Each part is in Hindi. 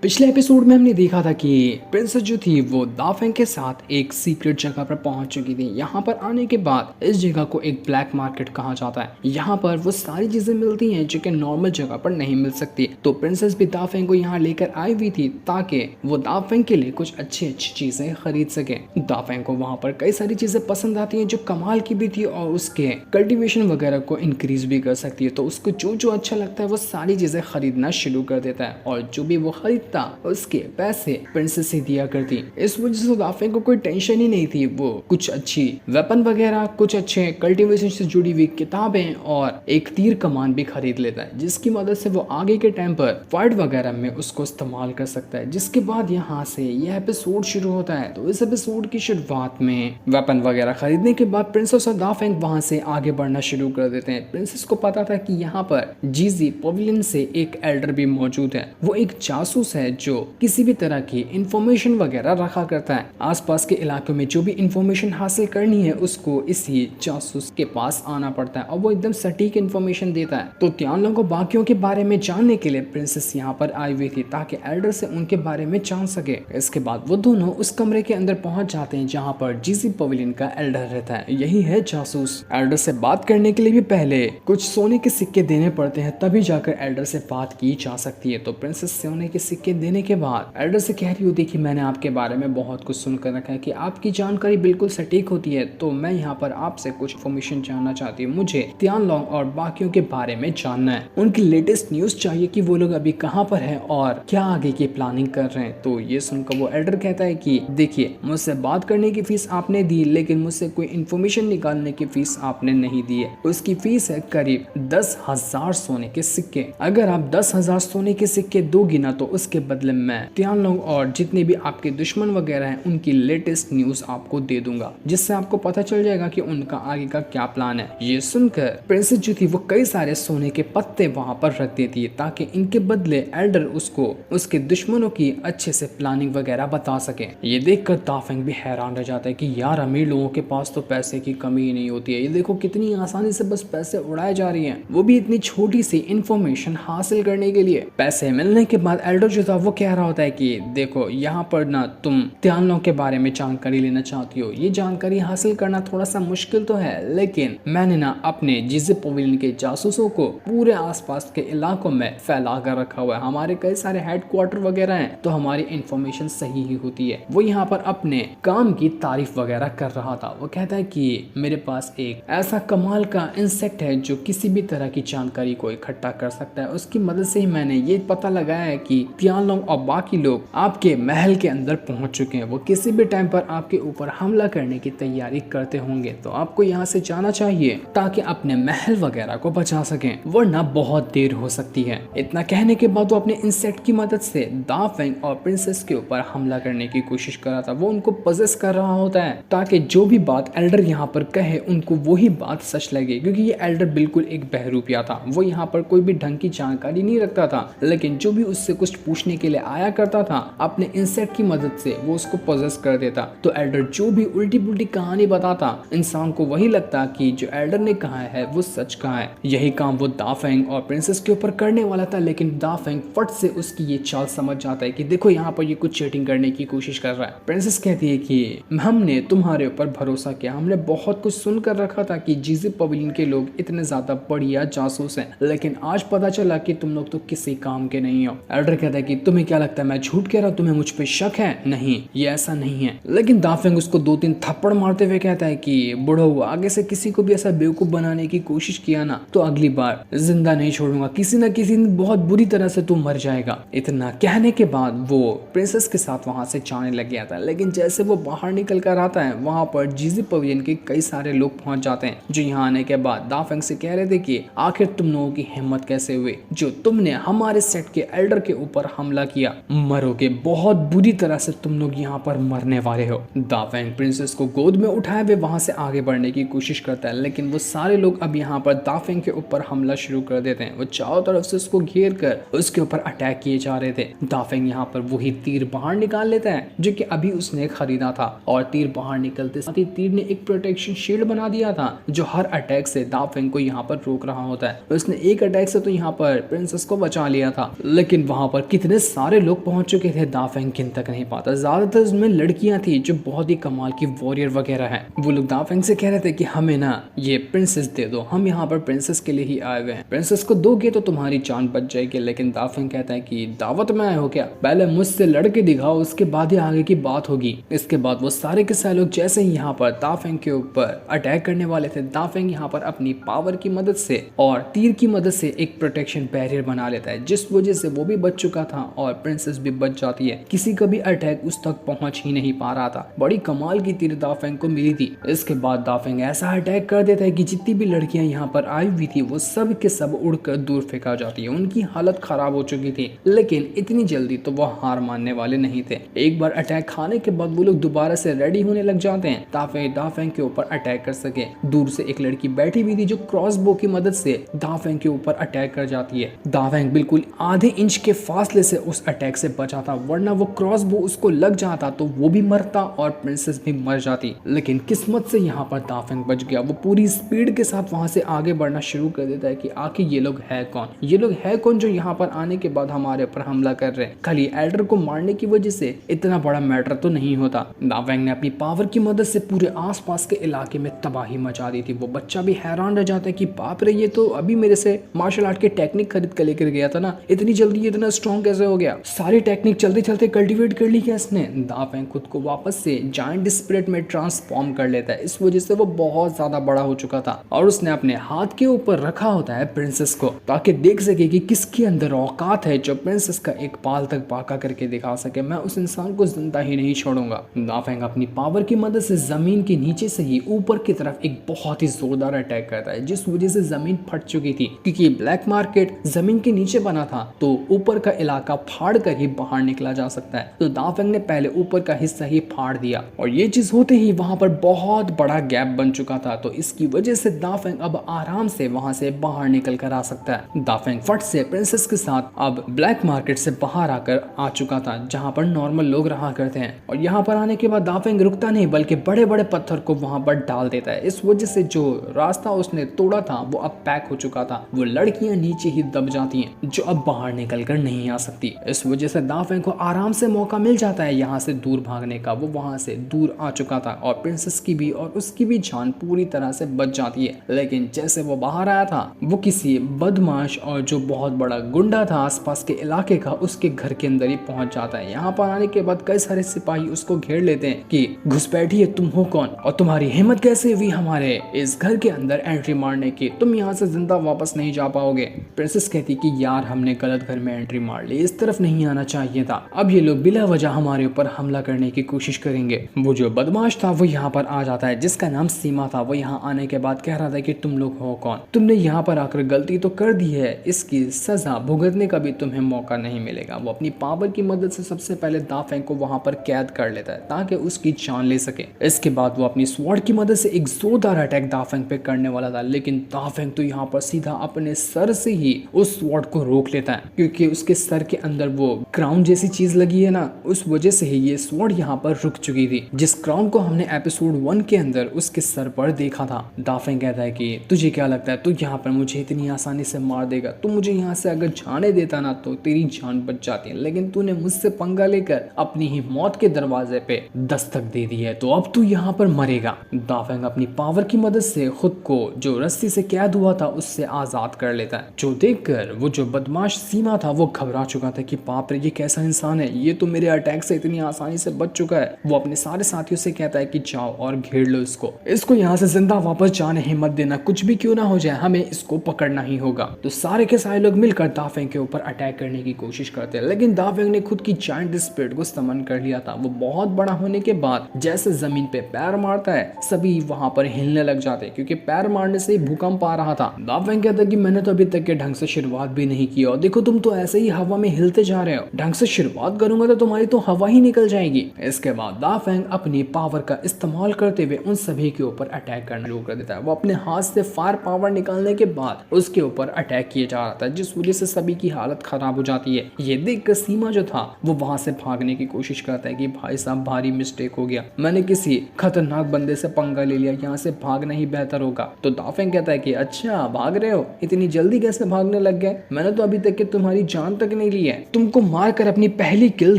पिछले एपिसोड में हमने देखा था कि प्रिंसेस जो थी वो दाफेंग के साथ एक सीक्रेट जगह पर पहुंच चुकी थी। यहाँ पर आने के बाद इस जगह को एक ब्लैक मार्केट कहा जाता है। यहाँ पर वो सारी चीजें मिलती हैं जो कि नॉर्मल जगह पर नहीं मिल सकती। तो प्रिंसेस भी दाफेंग को यहाँ लेकर आई हुई थी ताकि वो दाफेंग के लिए कुछ अच्छी अच्छी चीजें खरीद सके। दाफेंग को वहाँ पर कई सारी चीजें पसंद आती हैं जो कमाल की भी थी और उसके कल्टीवेशन वगैरह को इंक्रीज भी कर सकती है। तो उसको जो जो अच्छा लगता है वो सारी चीजें खरीदना शुरू कर देता है और जो भी वो खरीदता उसके पैसे प्रिंसेस से दिया करती। इस वजह से दाफेंग को कोई टेंशन ही नहीं थी। वो कुछ अच्छी वेपन वगैरह, कुछ अच्छे कल्टीवेशन से जुड़ी हुई किताबें और एक तीर कमान भी खरीद लेता है, जिसकी मदद से वो आगे के टाइम पर फाइट वगैरह में उसको इस्तेमाल कर सकता है। जिसके बाद यहाँ से यह एपिसोड शुरू होता है। तो इस एपिसोड की शुरुआत में वेपन वगैरह खरीदने के बाद प्रिंसेस और दाफेंग वहां से आगे बढ़ना शुरू कर देते हैं। प्रिंसेस को पता था कि यहाँ पर जीजी पवेलियन से एक एल्डर भी मौजूद है। वो एक जासूस है जो किसी भी तरह की इंफॉर्मेशन वगैरह रखा करता है। आसपास के इलाकों में जो भी इंफॉर्मेशन हासिल करनी है उसको इसी जासूस के पास आना पड़ता है और वो एकदम सटीक इंफॉर्मेशन देता है। तो तियानलों को बाकियों के बारे में जानने के लिए प्रिंसेस यहाँ पर आई हुई थी ताकि एल्डर से उनके बारे में जान सके। इसके बाद वो दोनों उस कमरे के अंदर पहुंच जाते हैं जहाँ पर जीजी पवेलियन का एल्डर रहता है। यही है जासूस। एल्डर से बात करने के लिए भी पहले कुछ सोने के सिक्के देने पड़ते हैं, तभी जाकर एल्डर से बात की जा सकती है। तो प्रिंसेस सोने के सिक्के देने के बाद एल्डर से कह रही होती है कि मैंने आपके बारे में बहुत कुछ सुनकर रखा है कि आपकी जानकारी बिल्कुल सटीक होती है। तो मैं यहाँ पर आपसे कुछ इन्फॉर्मेशन जानना चाहती हूँ। मुझे तियानलोंग और बाकियों के बारे में जानना है। उनकी लेटेस्ट न्यूज चाहिए कि वो लोग अभी कहाँ पर है और क्या आगे की प्लानिंग कर रहे हैं। तो ये सुनकर वो एल्डर कहता है कि देखिए, मुझसे बात करने की फीस आपने दी, लेकिन मुझसे कोई इन्फॉर्मेशन निकालने की फीस आपने नहीं दी है। उसकी फीस है करीब 10,000 सोने के सिक्के। अगर आप 10,000 सोने के सिक्के दोगी ना तो उसके बदले मैं तियानलोंग और जितने भी आपके दुश्मन वगैरह हैं उनकी लेटेस्ट न्यूज आपको दे दूंगा, जिससे आपको पता चल जाएगा कि उनका आगे का क्या प्लान है। ये सुनकर प्रिंसेस जो थी वो कई सारे सोने के पत्ते वहां पर रख देती है ताकि इनके बदले एल्डर उसको उसके दुश्मनों की अच्छे से प्लानिंग वगैरह बता सके। ये देखकर दाफेंग भी हैरान रह जाता है कि यार, अमीर लोगों के पास तो पैसे की कमी ही नहीं होती है। ये देखो कितनी आसानी से बस पैसे उड़ाए जा रही हैं, वो भी इतनी छोटी सी इंफॉर्मेशन हासिल करने के लिए। पैसे मिलने के बाद एल्डर जो था वो कह रहा होता है कि देखो, यहाँ पर ना तुम तियानलों के बारे में जानकारी लेना चाहती हो, ये जानकारी हासिल करना थोड़ा सा मुश्किल तो है, लेकिन मैंने ना अपने जीजी पवेलियन के जासूसों को पूरे आसपास के इलाकों में फैला कर रखा हुआ है। हमारे कई सारे हेडक्वार्टर वगैरह हैं, तो हमारी इंफॉर्मेशन सही ही होती है। वो यहाँ पर अपने काम की तारीफ वगैरह कर रहा था। वो कहता है कि मेरे पास एक ऐसा कमाल का इंसेक्ट है जो किसी भी तरह की जानकारी को इकट्ठा कर सकता है। उसकी मदद से ही मैंने ये पता लगाया है कि तियानलोंग और बाकी लोग आपके महल के अंदर पहुंच चुके हैं। वो किसी भी टाइम पर आपके ऊपर हमला करने की तैयारी करते होंगे, तो आपको यहाँ से जाना चाहिए ताकि अपने महल वगैरह को बचा सकें, वरना बहुत देर हो सकती है। इतना कहने के बाद वो अपने इंसेक्ट की मदद से दाफेंग और प्रिंसेस के ऊपर हमला करने की कोशिश कर रहा था। वो उनको पजेस कर रहा होता है ताकि जो भी बात एल्डर यहाँ पर कहे उनको वही बात सच लगे, क्योंकि ये एल्डर बिल्कुल एक बहरूपिया था। वो यहाँ पर कोई भी ढंग की जानकारी नहीं रखता था, लेकिन जो भी उससे कुछ पूछने के लिए आया करता था अपने इंसेक्ट की मदद से वो उसको पजेस कर देता। तो एल्डर जो भी उल्टी पुल्टी कहानी बताता, इंसान को वही लगता कि जो एल्डर ने कहा है वो सच कहा है। यही काम वो दाफेंग और प्रिंसेस के ऊपर करने वाला था, लेकिन दाफेंग फट से उसकी ये चाल समझ जाता है कि देखो, यहाँ पर ये कुछ चीटिंग करने की कोशिश कर रहा है। प्रिंसेस कहती है कि हमने तुम्हारे ऊपर भरोसा किया, हमने बहुत कुछ सुनकर रखा था कि जीजी पवेलियन के लोग इतने ज्यादा बढ़िया जासूस हैं, लेकिन आज पता चला कि तुम लोग तो किसी काम के नहीं हो। एल्डर कहता है कि तुम्हें क्या लगता है मैं झूठ कह रहा हूँ, तुम्हें मुझ पे शक है? नहीं, ये ऐसा नहीं है। लेकिन दाफेंग उसको 2-3 थप्पड़ मारते हुए कहता है कि बुढ़ऊ, आगे से किसी को भी ऐसा बेवकूफ बनाने की कोशिश किया ना तो अगली बार जिंदा नहीं छोड़ूंगा, किसी न किसी दिन बहुत बुरी तरह से तू मर जाएगा। इतना कहने के बाद वो प्रिंसेस के साथ वहां से जाने लग गया था, लेकिन जैसे वो बाहर निकल कर आता है वहां पर जीजी पवेलियन के कई सारे लोग पहुंच जाते हैं, जो यहाँ आने के बाद दाफेंग से कह रहे थे कि आखिर तुम लोगों की हिम्मत कैसे हुई जो तुमने हमारे सेट के एल्डर के ऊपर हमला किया, मरोगे, बहुत बुरी तरह से तुम लोग यहाँ पर मरने वाले हो। दाफेंग प्रिंसेस को गोद में उठाए हुए वहां से आगे बढ़ने की कोशिश करता है, लेकिन वो सारे लोग अब यहाँ पर दाफेंग के ऊपर हमला शुरू कर देते हैं। वो चारों तरफ से उसको घेर कर उसके ऊपर अटैक किए जा रहे थे। दाफेंग यहाँ पर वही तीर बाहर निकाल लेता है जो कि अभी उसने खरीदा था, और तीर बाहर निकलते साथ ही तीर ने एक प्रोटेक्शन शील्ड बना दिया था जो हर अटैक से दाफेंग को यहाँ पर रोक रहा होता है। उसने एक अटैक से तो यहाँ पर प्रिंसेस को बचा लिया था, लेकिन वहां पर कितने इतने सारे लोग पहुंच चुके थे, दाफेंग गिन तक नहीं पाता। ज्यादातर उसमें लड़कियां थी जो बहुत ही कमाल की वॉरियर वगैरह हैं। वो लोग दाफेंग से कह रहे थे कि हमें ना ये प्रिंसेस दे दो, हम यहाँ पर प्रिंसेस के लिए ही आए हुए हैं, प्रिंसेस को दोगे तो तुम्हारी जान बच जाएगी। लेकिन दाफेंग कहता है कि दावत में आए हो क्या, पहले मुझसे लड़के दिखाओ, उसके बाद ही आगे की बात होगी। इसके बाद वो सारे के सारे लोग जैसे ही यहाँ पर दाफेंग के ऊपर अटैक करने वाले थे, दाफेंग यहाँ पर अपनी पावर की मदद से और तीर की मदद से एक प्रोटेक्शन बैरियर बना लेता है, जिस वजह से वो भी बच चुका था और प्रिंसेस भी बच जाती है। किसी का भी अटैक उस तक पहुंच ही नहीं पा रहा था। बड़ी कमाल की तीर दाफेंग को मिली थी। इसके बाद दाफेंग ऐसा अटैक कर देता है कि जितनी भी लड़कियां यहाँ पर आई हुई थी वो सब के सब उड़कर दूर फेंका जाती है। उनकी हालत खराब हो चुकी थी, लेकिन इतनी जल्दी तो वो हार मानने वाले नहीं थे। एक बार अटैक खाने के बाद वो लोग दोबारा से रेडी होने लग जाते हैं ताकि दाफेंग के ऊपर अटैक कर सके। दूर से एक लड़की बैठी हुई थी जो क्रॉसबो की मदद से दाफेंग के ऊपर अटैक कर जाती है। दाफेंग बिल्कुल आधे इंच के फासले से उस अटैक से बचा था, वरना वो क्रॉसबो उसको लग जाता तो वो भी मरता और प्रिंसेस भी मर जाती। लेकिन किस्मत से यहाँ पर दाफेंग बच गया। वो पूरी स्पीड के साथ वहां से आगे बढ़ना शुरू कर देता है कि आखिर ये लोग है कौन, ये लोग है कौन जो यहाँ पर आने के बाद हमारे ऊपर हमला कर रहे हैं। खाली एल्डर को मारने की वजह से इतना बड़ा मैटर तो नहीं होता। दाफेंग ने अपनी पावर की मदद से पूरे आसपास के इलाके में तबाही मचा दी थी। वो बच्चा भी हैरान रह जाता है कि बाप रे, ये तो अभी मेरे से मार्शल आर्ट के टेक्निक खरीद कर लेकर गया था ना, इतनी जल्दी ये इतना स्ट्रॉन्ग कैसे हो गया, सारी टेक्निक चलते चलते कल्टीवेट कर ली क्या इसने। दाफेंग खुद को वापस से जायंट स्पिरिट में ट्रांसफॉर्म कर लेता है। इस वजह से वो बहुत ज्यादा बड़ा हो चुका था और उसने अपने हाथ के ऊपर रखा होता है प्रिंसेस को ताकि देख सके कि किसके अंदर औकात है जो प्रिंसेस का एक बाल तक बाका करके दिखा सके। मैं उस इंसान को जिंदा ही नहीं छोड़ूंगा। दाफेंग अपनी पावर की मदद से जमीन के नीचे से ही ऊपर की तरफ एक बहुत ही जोरदार अटैक करता है, जिस वजह से जमीन फट चुकी थी। क्योंकि ब्लैक मार्केट जमीन के नीचे बना था तो ऊपर का इलाका फाड़ कर ही बाहर निकला जा सकता है। तो दाफेंग ने पहले ऊपर का हिस्सा ही फाड़ दिया और ये चीज होते ही वहां पर बहुत बड़ा गैप बन चुका था। तो इसकी वजह से दाफेंग अब आराम से वहां से बाहर निकल कर आ सकता है। दाफेंग फट से प्रिंसेस के साथ अब ब्लैक मार्केट से बाहर आकर आ चुका था जहां पर नॉर्मल लोग रहा करते हैं। और यहाँ पर आने के बाद दाफेंग रुकता नहीं बल्कि बड़े बड़े पत्थर को वहां पर डाल देता है। इस वजह से जो रास्ता उसने तोड़ा था वो अब पैक हो चुका था। वो लड़कियां नीचे ही दब जाती हैं जो अब बाहर निकल कर नहीं आ सकती। इस वजह से दाफेंग को आराम से मौका मिल जाता है यहाँ से दूर भागने का। वो वहां से दूर आ चुका था और प्रिंसेस की भी और उसकी भी जान पूरी तरह से बच जाती है। लेकिन जैसे वो बाहर आया था वो किसी बदमाश और जो बहुत बड़ा गुंडा था आसपास के इलाके का, उसके घर के अंदर ही पहुंच जाता है। यहाँ पर आने के बाद कई सारे सिपाही उसको घेर लेते हैं कि घुसपैठिए, तुम हो कौन और तुम्हारी हिम्मत कैसे हुई हमारे इस घर के अंदर एंट्री मारने की, तुम यहाँ से जिंदा वापस नहीं जा पाओगे। प्रिंसेस कहती कि यार हमने गलत घर में एंट्री मार ली, इस तरफ नहीं आना चाहिए था। अब ये लोग बिला वजह हमारे ऊपर हमला करने की कोशिश करेंगे। वो जो बदमाश था वो यहाँ पर आ जाता है जिसका नाम सीमा था। वो यहाँ आने के बाद कह रहा था कि तुम लोग हो कौन, तुमने यहाँ पर आकर गलती तो कर दी है, इसकी सजा भुगतने का भी तुम्हें मौका नहीं मिलेगा। वो अपनी पावर की मदद से सबसे पहले दाफेंग को वहां पर कैद कर लेता है ताकि उसकी जान ले सके। इसके बाद वो अपनी स्वॉर्ड की मदद से एक जोरदार अटैक दाफेंग पे करने वाला था, लेकिन दाफेंग तो यहाँ पर सीधा अपने सर से ही उस स्वॉर्ड को रोक लेता है क्योंकि उसके सर के अंदर वो क्राउन जैसी चीज लगी है ना, उस वजह से ही ये स्वॉर्ड यहाँ पर रुक चुकी थी, जिस क्राउन को हमने एपिसोड 1 के अंदर उसके सर पर देखा था। दाफेंग कहता है कि तुझे क्या लगता है तू यहाँ पर मुझे इतनी आसानी से मार देगा, तू मुझे यहाँ से अगर जाने देता ना तो तेरी जान बच जाती है, लेकिन तूने मुझसे पंगा लेकर अपनी ही मौत के दरवाजे पे दस्तक दे दी है, तो अब तू यहाँ पर मरेगा। दाफेंग अपनी पावर की मदद से खुद को जो रस्सी से कैद हुआ था उससे आजाद कर लेता है, जो देखकर वो जो बदमाश सीमा था वो घबरा चुका था कि बाप रे ये कैसा इंसान है, ये तो मेरे अटैक से इतनी आसानी से बच चुका है। वो अपने सारे साथियों से कहता है कि जाओ और घेर लो इसको यहाँ से जिंदा वापस जाने ही मत देना, कुछ भी क्यों ना हो जाए हमें इसको पकड़ना ही होगा। तो सारे के सारे लोग मिलकर दाफेंग के ऊपर अटैक करने की कोशिश करते हैं, लेकिन दाफेंग ने खुद की जायंट स्पिरिट को समन कर लिया था। वो बहुत बड़ा होने के बाद जैसे जमीन पे पैर मारता है सभी वहां पर हिलने लग जाते हैं क्योंकि पैर मारने से भूकंप आ रहा था। दाफेंग कहता है कि मैंने तो अभी तक के ढंग से शुरुआत भी नहीं की और देखो तुम तो ऐसे ही हवा में हिलते जा रहे हो, ढंग से शुरुआत करूंगा तो तुम्हारी तो हवा ही निकल जाएगी। इसके बाद दाफेंग अपनी पावर का इस्तेमाल करते हुए उन सभी के ऊपर अटैक करना शुरू कर देता है। वो अपने हाथ से फायर पावर निकालने के बाद उसके ऊपर अटैक किया जा रहा था, जिस वजह से सभी की हालत खराब हो जाती है। ये देखकर सीमा जो था वो वहां से भागने की कोशिश करता है कि भाई साहब भारी मिस्टेक हो गया, मैंने किसी खतरनाक बंदे से पंगा ले लिया, यहाँ से भागना ही बेहतर होगा। तो दाफेंग कहता है कि अच्छा भाग रहे हो, इतनी जल्दी कैसे भागने लग गए, मैंने तो अभी तक के तुम्हारी जान तक नहीं रही है, तुमको मारकर अपनी पहली किल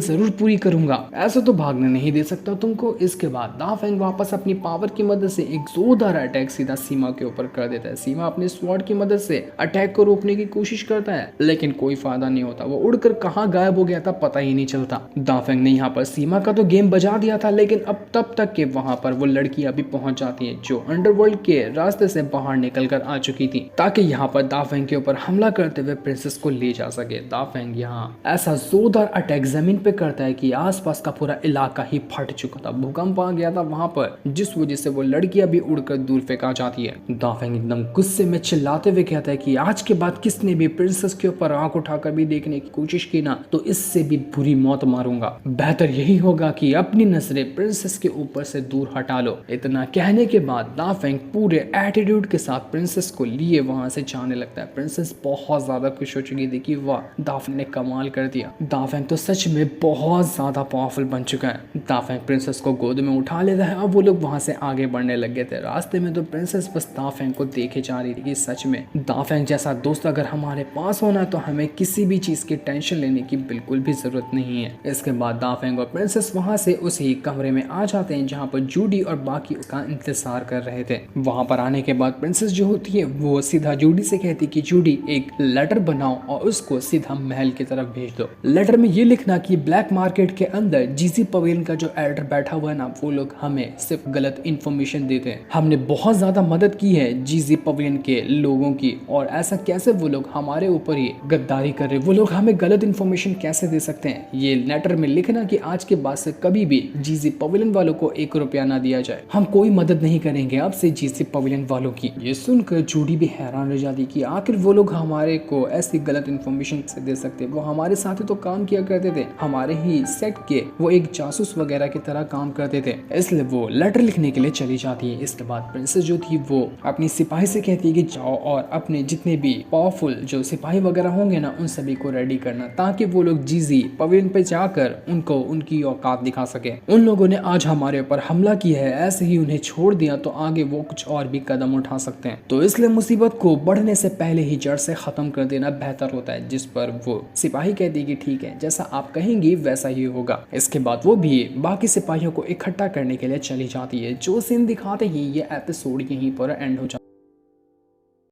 जरूर पूरी करूंगा, ऐसा तो भागने नहीं दे सकता तुमको। इसके बाद दाफेंग वापस अपनी पावर की मदद से एक जोरदार अटैक सीधा सीमा के ऊपर कर देता है। सीमा अपने स्वॉर्ड की मदद से अटैक को रोकने की कोशिश करता है, लेकिन कोई फायदा नहीं होता। वो उड़कर कहां गायब हो गया था पता ही नहीं चलता। दाफेंग ने यहाँ पर सीमा का तो गेम बजा दिया था, लेकिन अब तब तक के वहां पर वो लड़की अभी पहुंच जाती है जो अंडरवर्ल्ड के रास्ते से बाहर निकल कर आ चुकी थी, ताकि यहाँ पर दाफेंग के ऊपर हमला करते हुए प्रिंसेस को ले जा सके। दाफेंग यहाँ ऐसा जोरदार अटैक जमीन पे करता है कि आसपास का पूरा इलाका ही फट चुका था, भूकंप आ गया था वहां पर, जिस वजह से वो लड़की अभी उड़कर दूर फेंका जाती है। दाफेंग एकदम गुस्से में चिल्लाते हुए कहता है कि आज के बाद किसने भी प्रिंसेस के ऊपर आंख उठाकर भी देखने की कोशिश की ना, तो इससे भी बुरी मौत मारूंगा। बेहतर यही होगा कि अपनी नजरें प्रिंसेस के ऊपर से दूर हटा लो। इतना कहने के बाद दाफेंग पूरे एटीट्यूड के साथ प्रिंसेस को लिए वहां से जाने लगता है। प्रिंसेस बहुत ज्यादा खुश हो चुकी थी कि वाह, दाफेंग ने कमाल कर दिया, दाफेंग तो सच में बहुत ज्यादा पावरफुल बन चुका है। दाफेंग प्रिंसेस को गोद में उठा लेता है। अब वो लोग वहां से आगे बढ़ने लग गए थे। रास्ते में तो प्रिंसेस बस दाफेंग को देखे जा रही थी कि सच में दाफेंग जैसा दोस्त अगर हमारे पास होना तो हमें किसी भी चीज की टेंशन लेने की बिल्कुल भी जरूरत नहीं है। इसके बाद दाफेंग और प्रिंसेस वहां से उसी कमरे में आ जाते हैं जहां पर जूडी और बाकी उसका इंतजार कर रहे थे। वहां पर आने के बाद प्रिंसेस जो होती है वो सीधा जूडी से कहती कि जूडी एक लेटर बनाओ और उसको सीधा महल की तरफ भेज दो। लेटर में ये लिखना कि ब्लैक मार्केट के अंदर जीजी पवेलियन का जो एडिटर बैठा हुआ है ना, वो लोग हमें सिर्फ गलत इन्फॉर्मेशन देते हैं। हमने बहुत ज्यादा मदद की है जीजी पवेलियन के लोगों की, और ऐसा कैसे वो लोग हमारे ऊपर ही गद्दारी कर रहे, वो लोग हमें गलत इन्फॉर्मेशन कैसे दे सकते हैं। ये लेटर में लिखना कि आज के बाद से कभी भी जीजी पवेलियन वालों को 1 रुपया ना दिया जाए, हम कोई मदद नहीं करेंगे अब से जीजी पवेलियन वालों की। ये सुनकर जूडी भी हैरान रह जाती कि आखिर वो लोग हमारे को ऐसी गलत इन्फॉर्मेशन से दे सकते, वो हमारे साथ तो काम किया करते थे, हमारे ही सेट के वो एक जासूस वगैरह की तरह काम करते थे। इसलिए वो लेटर लिखने के लिए चली जाती है। इसके बाद प्रिंसेस जो थी वो अपनी सिपाही से कहती है कि जाओ और अपने जितने भी पावरफुल जो सिपाही वगैरह होंगे ना, उन सभी को रेडी करना, ताकि वो लोग जीजी पवेलियन पे जाकर उनको उनकी औकात दिखा सके। उन लोगों ने आज हमारे ऊपर हमला किया है, ऐसे ही उन्हें छोड़ दिया तो आगे वो कुछ और भी कदम उठा सकते हैं, तो इसलिए मुसीबत को बढ़ने से पहले ही जड़ से खत्म कर देना बेहतर होता है। जिस पर वो सिपाही कहती कि ठीक है, जैसा आप कहेंगी वैसा ही होगा। इसके बाद वो भी बाकी सिपाहियों को इकट्ठा करने के लिए चली जाती है। जो सीन दिखाते ही ये एपिसोड यहीं पर एंड हो जाता है।